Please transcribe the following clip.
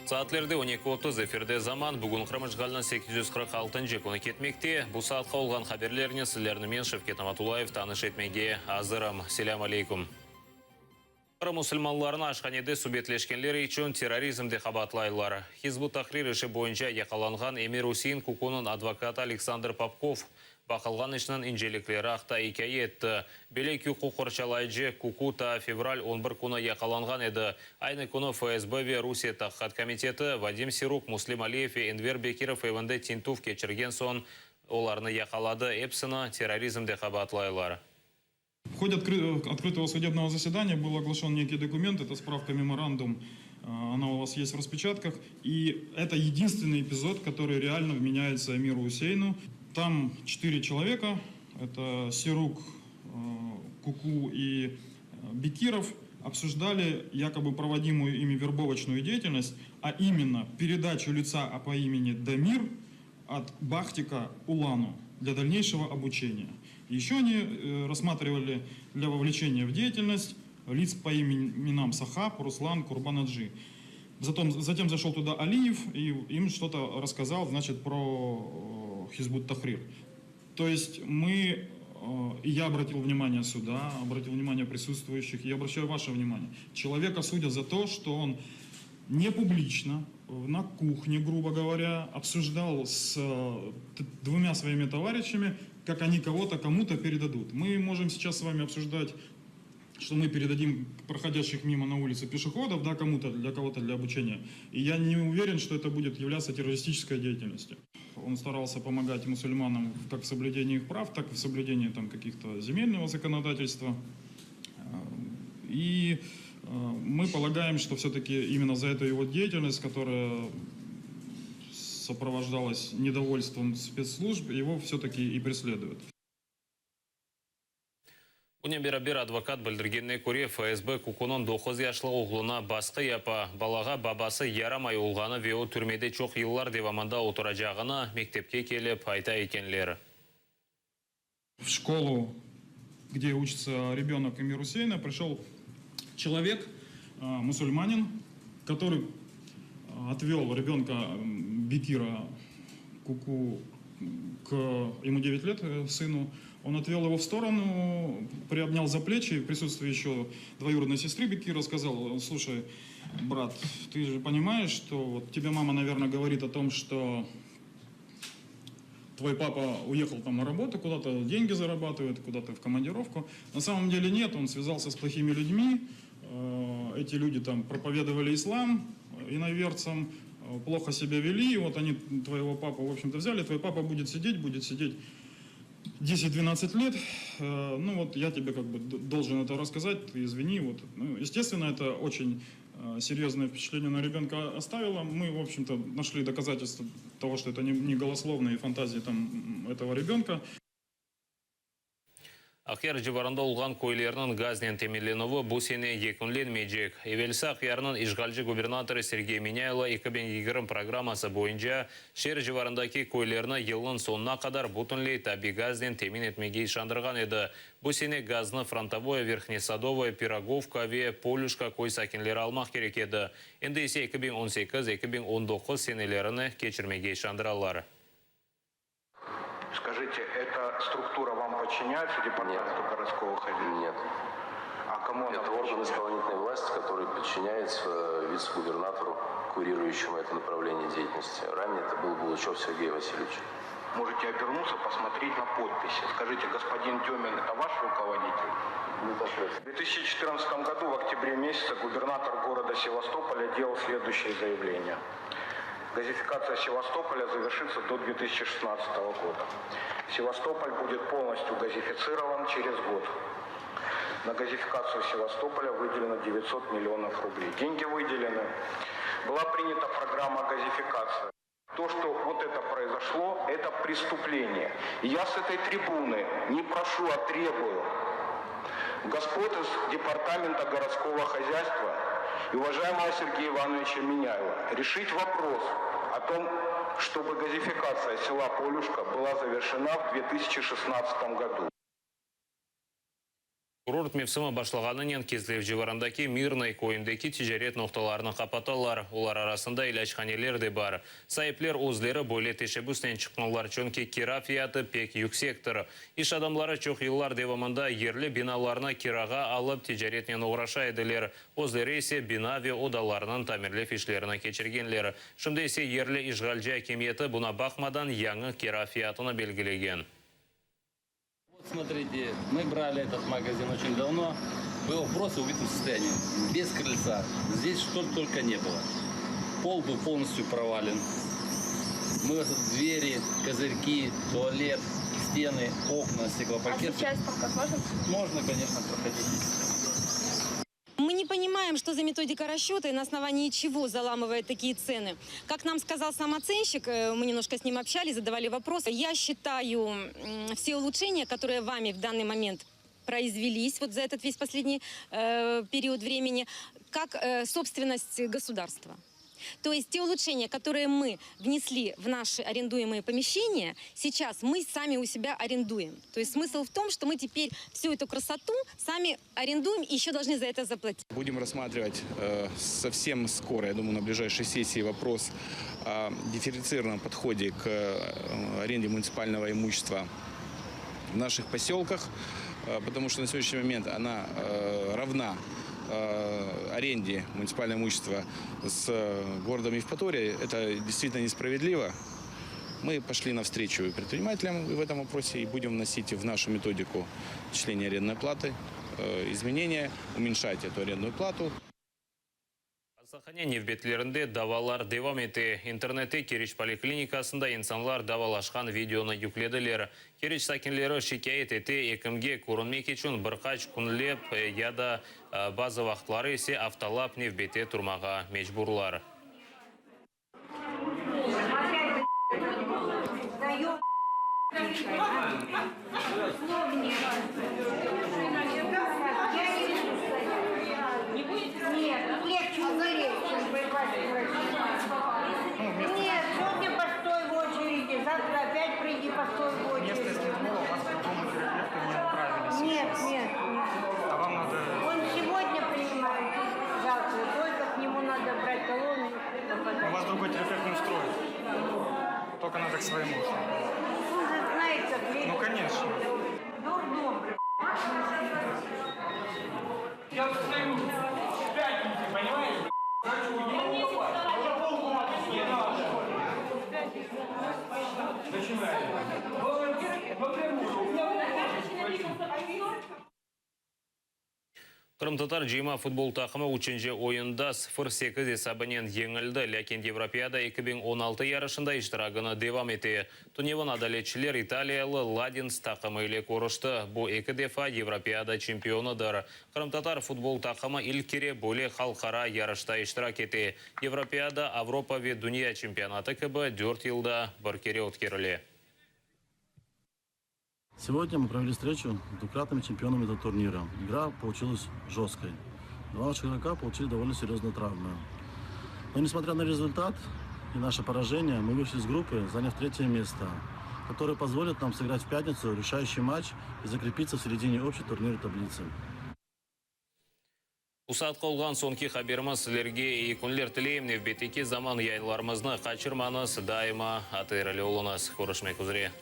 Saatlerde 12:30 efirde zaman bugün Kırmızıgal'dan 846. konu ketmekte. Bu saatqa olgan haberlerini sizlerni men Şevket Amatulayev tanış etmege hazırım. Selam aleykum. Musulmanlarını Ашханеде subetleşkenleri için terrorizmde qabatlaylar. Hizbut Tahrir işi boyunca yakalangan Emir Hüseyin Kuku'nun advokatı Alexander Popkov bakılgan işinin incelikleri haqda hikaye etti. Belek hukuk qorşalayıcı Kuku ta fevral 11 kunu yakalangan edi. Aynı kunu FSB ve Rusya Tahhat Komiteti Vadim Siruk, Muslim Aliyev ve Enver Bekirov evinde tintuf geçirgen son olarını yakaladı. Hepsini terrorizmde qabatlaylar. В ходе открытого судебного заседания был оглашен некий документ, это справка-меморандум, она у вас есть в распечатках, и это единственный эпизод, который реально вменяется Эмиру Хусейну. Там 4 человека, это Сирук, Куку и Бекиров, обсуждали якобы проводимую ими вербовочную деятельность, а именно передачу лица по имени Дамир от Бахтика Улану для дальнейшего обучения. Еще они рассматривали для вовлечения в деятельность лиц по именам Сахаб, Руслан, Курбанаджи. Затем зашел туда Алиев и им что-то рассказал, значит, про Хизбут Тахрир. То есть я обратил внимание суда, обратил внимание присутствующих, и обращаю ваше внимание. Человека судят за то, что он не публично, на кухне, грубо говоря, обсуждал с двумя своими товарищами, как они кого-то кому-то передадут. Мы можем сейчас с вами обсуждать, что мы передадим проходящих мимо на улице пешеходов, да, кому-то, для кого-то для обучения. И я не уверен, что это будет являться террористической деятельностью. Он старался помогать мусульманам как в соблюдении их прав, так и в соблюдении там каких-то земельного законодательства. И мы полагаем, что все-таки именно за эту его деятельность, которая сопровождалась недовольством спецслужб, его все-таки и преследуют. Бұны бір адвокат білдіргеніне көре ФСБ Кукунun 9 яшлы оғлына басқы япа балаға бабасы ярамай олғаны вео түрмеде чоқ йыллар деваманда отыражағына мектепке келіп айта екенлері. В школу, где учится ребенок Эмир Хусейна, пришел человек, мусульманин, который отвел ребенка Бекира Куку, ему 9 лет, сыну. Он отвел его в сторону, приобнял за плечи, в присутствии еще двоюродной сестры Бекира, сказал: слушай, брат, ты же понимаешь, что вот тебе мама, наверное, говорит о том, что твой папа уехал там на работу, куда-то деньги зарабатывает, куда-то в командировку. На самом деле нет, он связался с плохими людьми, эти люди там проповедовали ислам иноверцам, плохо себя вели, вот они твоего папу, в общем-то, взяли, твой папа будет сидеть 10-12 лет, ну вот я тебе как бы должен это рассказать, ты извини. Вот. Ну, естественно, это очень серьезное впечатление на ребенка оставило. Мы, в общем-то, нашли доказательства того, что это не голословные фантазии там, этого ребенка. Ақияр жыварында олған көйлерінің газнен темеленуі бұл сене екінленмейджек. Евелісі Ақиярның ишғалжы губернаторы Сергей Миняйлы 2020 программасы бойынша шер жыварындаки көйлеріні елінің сонына қадар бұтынлей таби газнен темен етмеге шандырған еді. Бұл сене газны фронтовое, верхнесадовое, пироговка ве полюшка кой сакенлері алмақ керек еді. Енді есе 2018-2019 сенелеріні кечірмеге шандыралары. Скажите, эта структура вам подчиняется, департаменту городского хозяйства? Нет. А кому это орган исполнительной власти, который подчиняется вице-губернатору, курирующему это направление деятельности. Ранее это был Булычев Сергей Васильевич. Можете обернуться, посмотреть на подписи. Скажите, господин Демин, это ваш руководитель? В 2014 году, в октябре месяце, губернатор города Севастополя делал следующее заявление. Газификация Севастополя завершится до 2016 года. Севастополь будет полностью газифицирован через год. На газификацию Севастополя выделено 900 миллионов рублей. Деньги выделены. Была принята программа газификации. То, что вот это произошло, это преступление. И я с этой трибуны не прошу, а требую господ из департамента городского хозяйства и уважаемого Сергея Ивановича Миняева решить вопрос о том, чтобы газификация села Полюшка была завершена в 2016 году. Курорт мевсімі башлағанынан кезлеп живарандаки мирный койындеки тижерет ноқталарының қапаталар. Олар арасында илачханелер де бар. Сайыплер өзлері бойле тешебустен чыққанлар чөнки кира фияты пек юксектір. Иш адамлары чоқ еллар девамында ерлі биналарына кираға алып тижеретнен уғраша еділер. Өзлері есе бинаве одаларының тамерлеп ишлеріне кечіргенлер. Шымды есе ерлі ишғалжа кеметі бұна бақмадан яңы кира фиятыны белгілеген. Смотрите, мы брали этот магазин очень давно. Был просто в убитом состоянии, без крыльца. Здесь что только не было. Пол был полностью провален. Двери, козырьки, туалет, стены, окна, стеклопакеты. А сейчас показ можно? Можно, конечно, проходить. Мы не понимаем, что за методика расчета и на основании чего заламывает такие цены. Как нам сказал сам оценщик, мы немножко с ним общались, задавали вопросы. Я считаю, все улучшения, которые вами в данный момент произвелись вот за этот весь последний период времени, как собственность государства. То есть те улучшения, которые мы внесли в наши арендуемые помещения, сейчас мы сами у себя арендуем. То есть смысл в том, что мы теперь всю эту красоту сами арендуем и еще должны за это заплатить. Будем рассматривать совсем скоро, я думаю, на ближайшей сессии вопрос о дифференцированном подходе к аренде муниципального имущества в наших поселках, потому что на сегодняшний момент она равна аренде муниципального имущества с городом Евпатория. Это действительно несправедливо. Мы пошли навстречу предпринимателям в этом вопросе и будем вносить в нашу методику начисления арендной платы изменения, уменьшать эту арендную плату. Саханен бетлерінде давалар девам еті. Интернетте Кереч поликлиникасында инсанлар давалашқан видеоны юкледілер. Кереч сакинлері шикайет еті екімге көрінмек үшін бірқач күнлеп яда базы вақтлары есе автолап невбете тұрмаға мечбурлар. Нет, сегодня постой в очереди, завтра опять приди постой в очереди. Место Смирнова вас к другому терапевту не отправили. Нет, нет. А вам надо... Он сегодня принимает, завтра. Только к нему надо брать талоны. У вас другой терапевт не устроит. Только надо к своему. Он же знает, как лечить. Ну, конечно. Дурдом. Я встаю в пятницу, понимаете? Қырым-татар жима футбол тақымы үшінші ойында 0-8 есабінен еңілді. Ләкин Европеада 2016 ярышында иштирагыны девам еті. Туневан адалетчілер Италиялы Ладинс тақымы иле көрішті. Бұл 2 дефа Европеада чемпионыдыр. Қырым-татар футбол тақымы илкере бөле халқара ярышта иштирак еті. Европеада, Авропа ве Дүния чемпионаты кібі 4 елда бір кере өткерілі. Сегодня мы провели встречу с двукратными чемпионами этого турнира. Игра получилась жесткой. Два наших игрока получили довольно серьезные травмы. Но несмотря на результат и наше поражение, мы вышли из группы, заняв 3-е место, которое позволит нам сыграть в пятницу решающий матч и закрепиться в середине общей турнирной таблицы. Усат қолған сонки хаберіміз сілерге екінлер тілейім невбетеке заман яйларымызны қачырманыз дайыма атырылы олыңыз. Көрішмек үзіре.